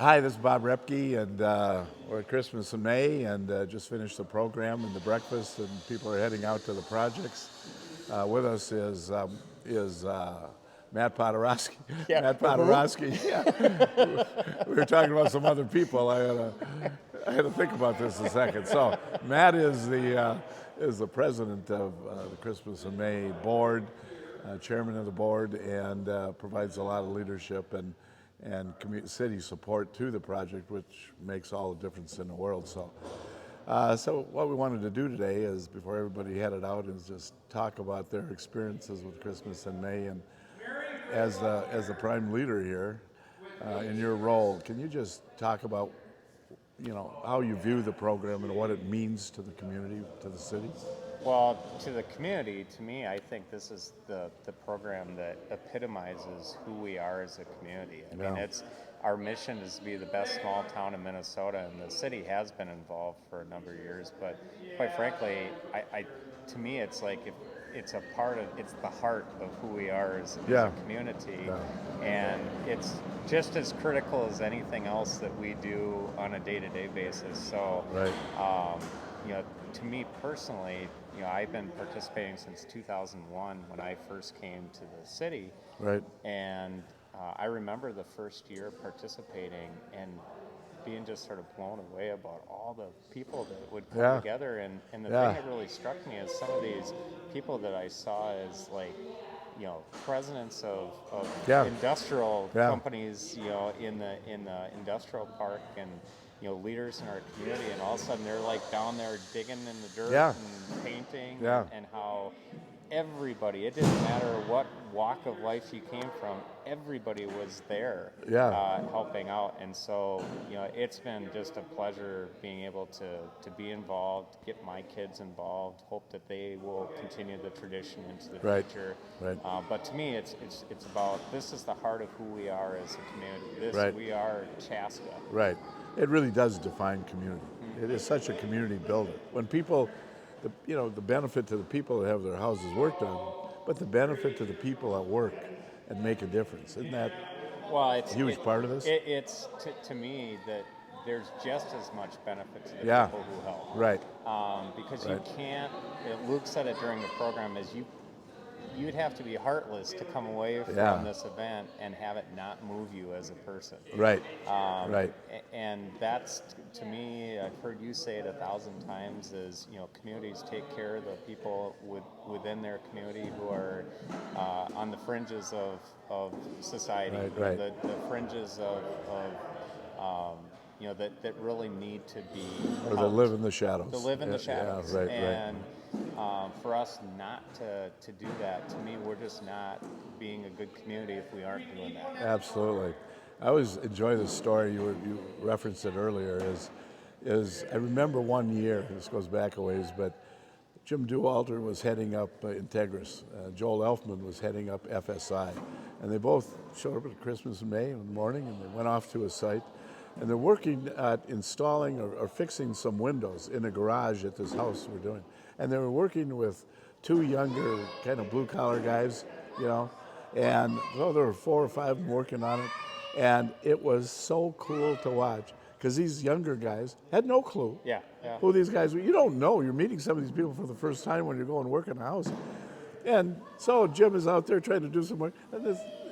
Hi, this is Bob Roepke, and we're at Christmas in May, and just finished the program and the breakfast, and people are heading out to the projects. With us is Matt Podhradsky. Yeah. Matt Podhradsky. Yeah. We were talking about some other people. I had to think about this a second. So Matt is the president of the Christmas in May board, chairman of the board, and provides a lot of leadership and city support to the project, which makes all the difference in the world. So what we wanted to do today is, before everybody headed out, is just talk about their experiences with Christmas in May. And as the prime leader here, in your role, can you just talk about how you view the program and what it means to the community, to the city? Well, to the community, to me, I think this is the program that epitomizes who we are as a community. I mean, our mission is to be the best small town in Minnesota, and the city has been involved for a number of years. But quite frankly, to me, it's like it's the heart of who we are as a community, and it's just as critical as anything else that we do on a day-to-day basis. So, to me personally, I've been participating since 2001 when I first came to the city. Right. And I remember the first year participating and being just sort of blown away about all the people that would come together. And the thing that really struck me is some of these people that I saw as presidents of industrial companies, in the industrial park, and leaders in our community, and all of a sudden they're like down there digging in the dirt and painting, and how everybody, it didn't matter what walk of life you came from, everybody was there helping out. And so it's been just a pleasure being able to be involved, get my kids involved, hope that they will continue the tradition into the future. Right. But to me, it's about, this is the heart of who we are as a community. We are Chaska. Right. It really does define community. It is such a community builder. When people, the benefit to the people that have their houses worked on, but the benefit to the people at work and make a difference. Isn't that a huge part of this? It's to me that there's just as much benefit to the people who help. Right. Because you can't, Luke said it during the program, is you'd have to be heartless to come away from this event and have it not move you as a person. Right. And that's, to me, I've heard you say it 1,000 times, is communities take care of the people within their community who are on the fringes of society, the fringes of that really need to be or that live in the shadows. To live in the shadows. Right. For us not to do that, to me, we're just not being a good community if we aren't doing that. Absolutely. I always enjoy the story, you referenced it earlier, is I remember one year, this goes back a ways, but Jim Dewalter was heading up Integris, Joel Elfman was heading up FSI, and they both showed up at Christmas in May in the morning, and they went off to a site, and they're working at installing or fixing some windows in a garage at this house we're doing. And they were working with two younger kind of blue-collar guys, and there were 4 or 5 of them working on it. And it was so cool to watch, because these younger guys had no clue who these guys were. You don't know. You're meeting some of these people for the first time when you're going to work in a house. And so Jim is out there trying to do some work, and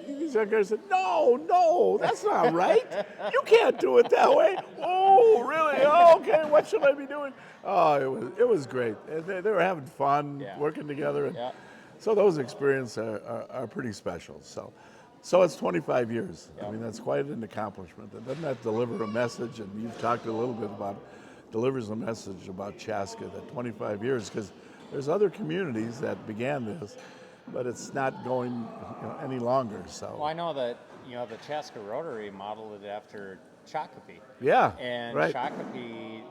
these young guys said, no, that's not right. You can't do it that way. Oh, really? Oh, okay, what should I be doing? Oh, it was great. And they were having fun working together. And so those experiences are pretty special. So it's 25 years. I mean, that's quite an accomplishment. And doesn't that deliver a message? And you've talked a little bit about, delivers a message about Chaska, that 25 years, because there's other communities that began this, but it's not going any longer. So. Well, I know that the Chaska Rotary modeled it after Shakopee. And Shakopee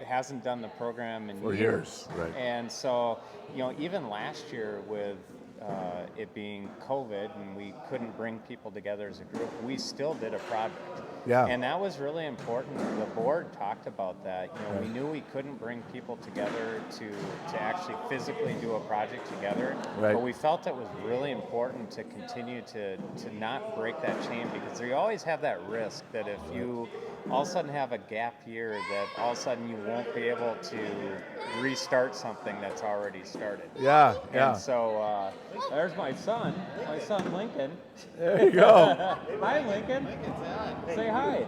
hasn't done the program in years. Right. And so even last year with it being COVID and we couldn't bring people together as a group, we still did a project. Yeah. And that was really important. The board talked about that. We knew we couldn't bring people together to actually physically do a project together. Right. But we felt it was really important to continue to not break that chain, because you always have that risk that if you all of a sudden have a gap year, that all of a sudden you won't be able to restart something that's already started. Yeah. And so there's my son Lincoln. There you go. Hi, Lincoln. Say hi.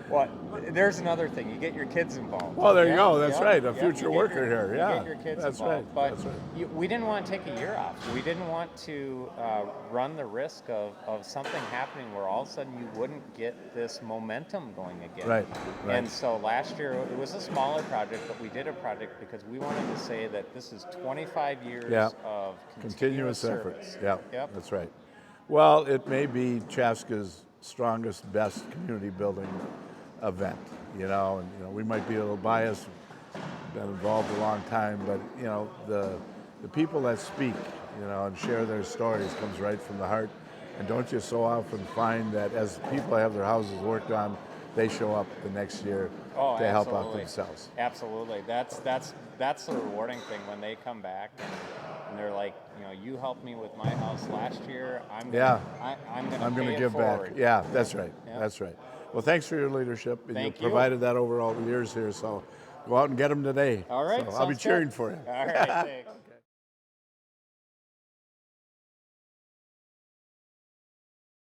What? There's another thing. You get your kids involved. Well, there you go. That's right. A future worker here. Yeah. You get your kids That's involved. right. But That's right. we didn't want to take a year off. We didn't want to run the risk of something happening where all of a sudden you wouldn't get this momentum going again. Right. And so last year, it was a smaller project, but we did a project because we wanted to say that this is 25 years of continuous effort. service. Yeah. Yep. That's right. Well, it may be Chaska's strongest, best community building event, and we might be a little biased, been involved a long time, but the people that speak, and share their stories comes right from the heart. And don't you so often find that as people have their houses worked on, they show up the next year to help out themselves. Absolutely. That's the rewarding thing when they come back and they're like, you helped me with my house last year. I'm gonna give forward. back. Yeah, that's right. Yep. That's right. Well, thanks for your leadership. Thank you provided that over all the years here. So go out and get them today. All right. So I'll be cheering for you. All right. Thanks.